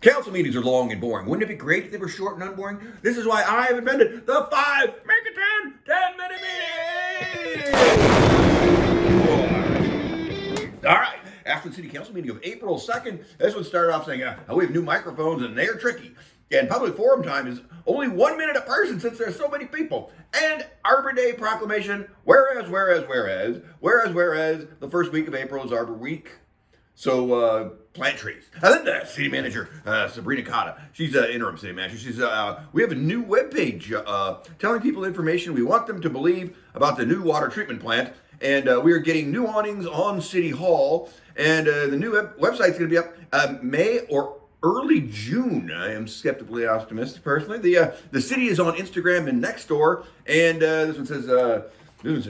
Council meetings are long and boring. Wouldn't it be great if they were short and unboring? This is why I have invented the 5 Make It 10 minute meeting. All right. After the city council meeting of April 2nd, this one started off saying, we have new microphones and they're tricky. And public forum time is only 1 minute a person since there's so many people. And Arbor Day proclamation, whereas, the first week of April is Arbor Week. So plant trees. And then the city manager, Sabrina Cotta, she's interim city manager. She's we have a new webpage telling people information we want them to believe about the new water treatment plant. And we are getting new awnings on City Hall. And the new website's going to be up May or early June. I am skeptically optimistic personally. The city is on Instagram and Nextdoor. And this one says,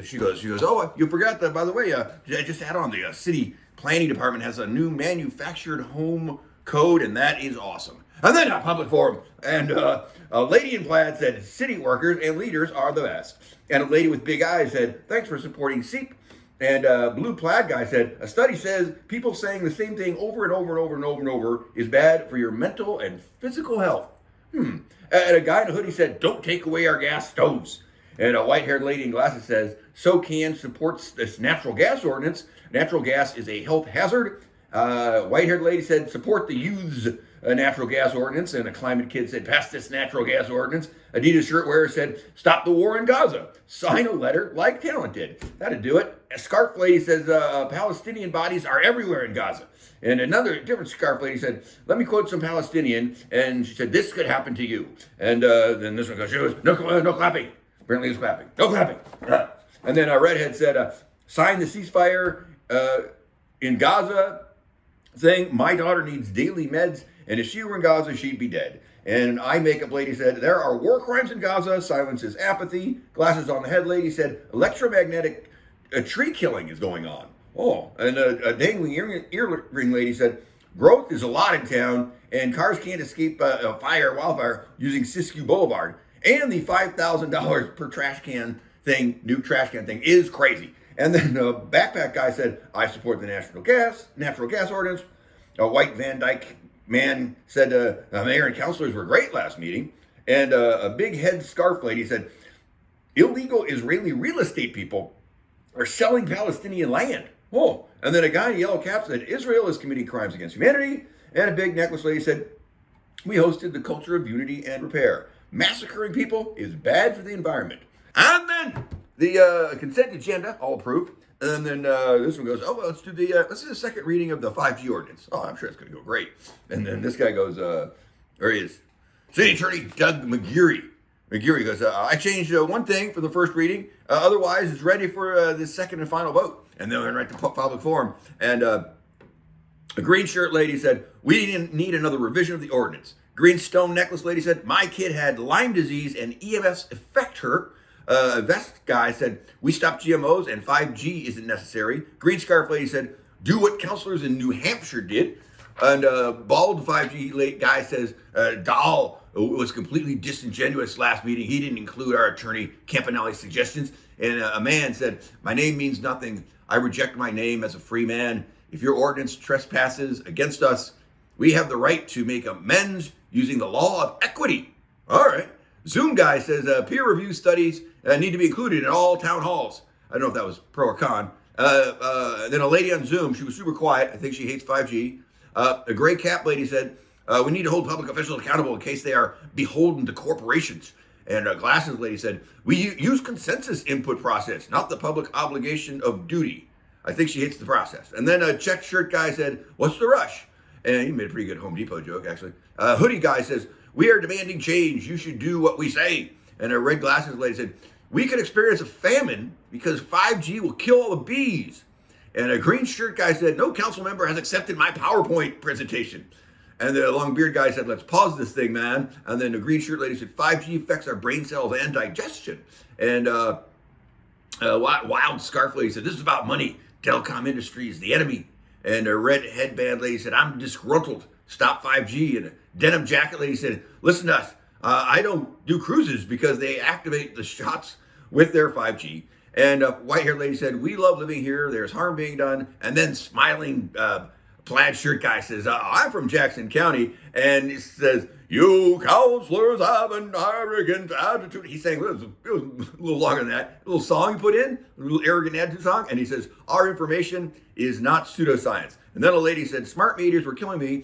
she goes, oh, you forgot that, by the way, I just add on the city planning department has a new manufactured home code, and that is awesome. And then a public forum, and a lady in plaid said, city workers and leaders are the best. And a lady with big eyes said, thanks for supporting SEEP. And a blue plaid guy said, a study says people saying the same thing over and over and over and over and over is bad for your mental and physical health. And a guy in a hoodie said, don't take away our gas stoves. And a white-haired lady in glasses says, SoCan supports this natural gas ordinance. Natural gas is a health hazard. White-haired lady said, support the youth's natural gas ordinance. And a climate kid said, pass this natural gas ordinance. Adidas shirt wearer said, stop the war in Gaza. Sign a letter like Talent did. That'd do it. A scarf lady says, Palestinian bodies are everywhere in Gaza. And another different scarf lady said, let me quote some Palestinian. And she said, this could happen to you. And then this one goes, no clapping. Apparently he's clapping. No clapping. And then a redhead said, sign the ceasefire in Gaza thing. My daughter needs daily meds, and if she were in Gaza, she'd be dead. And an eye makeup lady said, there are war crimes in Gaza. Silence is apathy. Glasses on the head lady said, electromagnetic tree killing is going on. Oh, and a dangling earring lady said, growth is a lot in town, and cars can't escape a wildfire using Siskiyou Boulevard. And the $5,000 per trash can thing, new trash can thing, is crazy. And then the backpack guy said, I support the natural gas ordinance. A white Van Dyke man said, the mayor and councilors were great last meeting. And a big head scarf lady said, illegal Israeli real estate people are selling Palestinian land. Oh, and then a guy in a yellow cap said, Israel is committing crimes against humanity. And a big necklace lady said, we hosted the culture of unity and repair. Massacring people is bad for the environment. And then the consent agenda, all approved. And then this one goes, let's do the second reading of the 5G ordinance. Oh, I'm sure it's going to go great. And then this guy goes, there he is. City Attorney Doug McGeary. McGeary goes, I changed one thing for the first reading. Otherwise, it's ready for the second and final vote. And then we're right to public forum. And a green shirt lady said, we didn't need another revision of the ordinance. Green stone necklace lady said, my kid had Lyme disease and EMS affect her. Vest guy said, we stopped GMOs and 5G isn't necessary. Green scarf lady said, do what counselors in New Hampshire did. And bald 5G guy says, Dahl was completely disingenuous last meeting. He didn't include our attorney Campanelli's suggestions. And a man said, my name means nothing. I reject my name as a free man. If your ordinance trespasses against us, we have the right to make amends using the law of equity. All right. Zoom guy says peer review studies need to be included in all town halls. I don't know if that was pro or con. Then a lady on Zoom, she was super quiet. I think she hates 5G. A gray cap lady said, we need to hold public officials accountable in case they are beholden to corporations. And a glasses lady said, we use consensus input process, not the public obligation of duty. I think she hates the process. And then a checked shirt guy said, what's the rush? And he made a pretty good Home Depot joke, actually. Hoodie guy says, we are demanding change. You should do what we say. And a red glasses lady said, we could experience a famine because 5G will kill all the bees. And a green shirt guy said, no council member has accepted my PowerPoint presentation. And the long beard guy said, let's pause this thing, man. And then the green shirt lady said, 5G affects our brain cells and digestion. And wild scarf lady said, this is about money. Telecom industry is the enemy. And a red headband lady said, I'm disgruntled. Stop 5G. And a denim jacket lady said, listen to us. I don't do cruises because they activate the shots with their 5G. And a white-haired lady said, we love living here. There's harm being done. And then smiling plaid shirt guy says, I'm from Jackson County, and he says, you counselors have an arrogant attitude. He sang, it was a little longer than that, a little song he put in, a little arrogant attitude song, and he says, our information is not pseudoscience. And then a lady said, smart meters were killing me.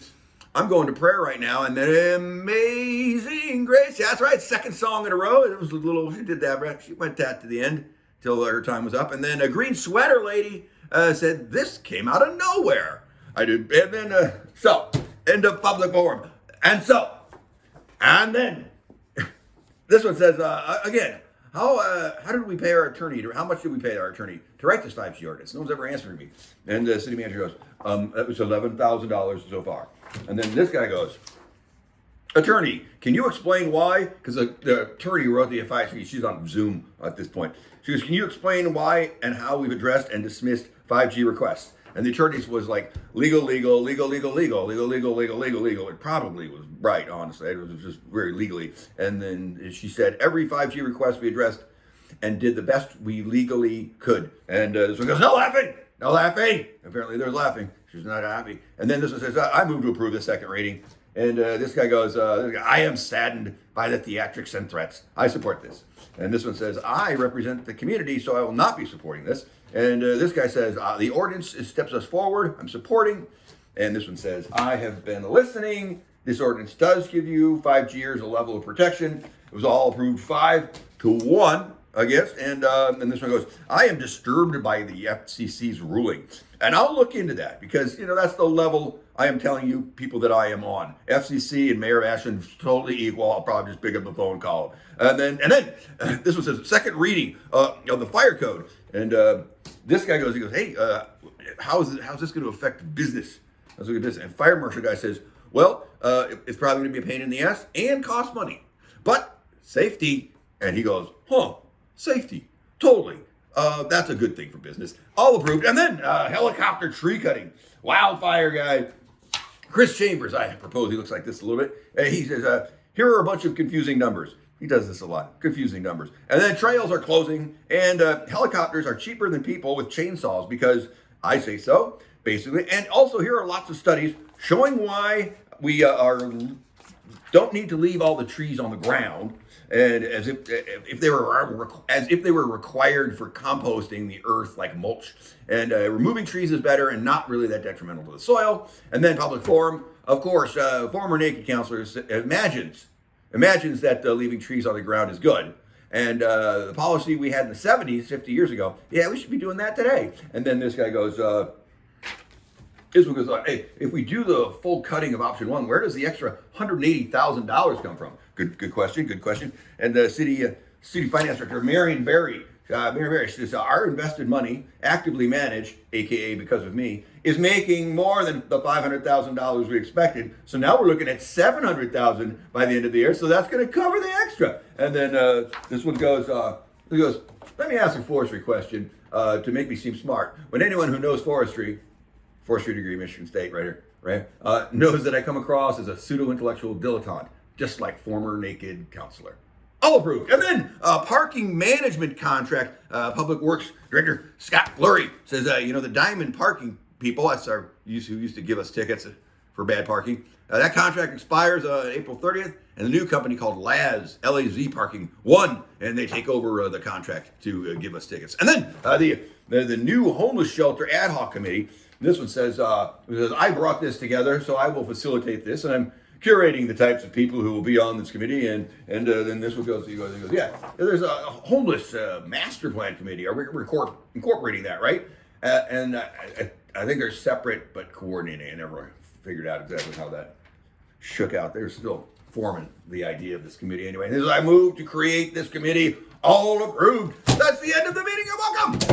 I'm going to prayer right now, and then Amazing Grace. Yeah, that's right, second song in a row. It was a little, she did that, right? She went that to the end till her time was up. And then a green sweater lady said, this came out of nowhere. I did, and then, so, end of public forum. And then, this one says, again, how did we pay our attorney, how much did we pay our attorney to write this 5G ordinance? No one's ever answered me. And the city manager goes, it was $11,000 so far. And then this guy goes, attorney, can you explain why? Because the attorney wrote the 5G, she's on Zoom at this point. She goes, can you explain why and how we've addressed and dismissed 5G requests? And the attorney was like, legal. It probably was right, honestly. It was just very legally. And then she said, every 5G request we addressed and did the best we legally could. And this one goes, no laughing. Apparently they're laughing. She's not happy. And then this one says, I move to approve the second reading. And this guy goes, I am saddened by the theatrics and threats. I support this. And this one says, I represent the community, so I will not be supporting this. And this guy says, the ordinance steps us forward. I'm supporting. And this one says, I have been listening. This ordinance does give you 5Gers a level of protection. It was all approved 5-1, I guess. And this one goes, I am disturbed by the FCC's ruling. And I'll look into that because, that's the level I am telling you people that I am on. FCC and Mayor Ashton totally equal. I'll probably just pick up the phone call. And then this one says second reading of the fire code. And this guy goes, hey, how's this going to affect business? How's it going to business? And fire marshal guy says, well, it's probably going to be a pain in the ass and cost money, but safety. And he goes, safety, totally. That's a good thing for business. All approved. And then helicopter tree cutting, wildfire guy, Chris Chambers. I propose he looks like this a little bit. He says, here are a bunch of confusing numbers. He does this a lot, confusing numbers. And then trails are closing, and helicopters are cheaper than people with chainsaws because I say so, basically. And also here are lots of studies showing why we don't need to leave all the trees on the ground, and as if they were required for composting the earth like mulch. And removing trees is better and not really that detrimental to the soil. And then public forum, of course, former naked counselor imagines that leaving trees on the ground is good. And the policy we had in the 70s, 50 years ago, yeah, we should be doing that today. And then this guy goes, hey, if we do the full cutting of option one, where does the extra $180,000 come from? Good question. And the city finance director, Marion Berry, says, our invested money, actively managed, AKA because of me, is making more than the $500,000 we expected. So now we're looking at $700,000 by the end of the year. So that's going to cover the extra. And then this one goes, let me ask a forestry question to make me seem smart. When anyone who knows forestry degree, Michigan State, right here, right, knows that I come across as a pseudo-intellectual dilettante, just like former naked counselor. All approved. And then parking management contract, Public Works Director Scott Flurry says, the Diamond Parking people, that's who used to give us tickets for bad parking. That contract expires April 30th, and the new company called LAZ Parking won, and they take over the contract to give us tickets. And then the new homeless shelter ad hoc committee. This one says, I brought this together, so I will facilitate this, and I'm curating the types of people who will be on this committee. And then this one goes, he goes, yeah, there's a homeless master plan committee. Are we incorporating that, right? And I think they're separate but coordinating. I never figured out exactly how that shook out. They're still forming the idea of this committee anyway. And as I move to create this committee, all approved. That's the end of the meeting. You're welcome.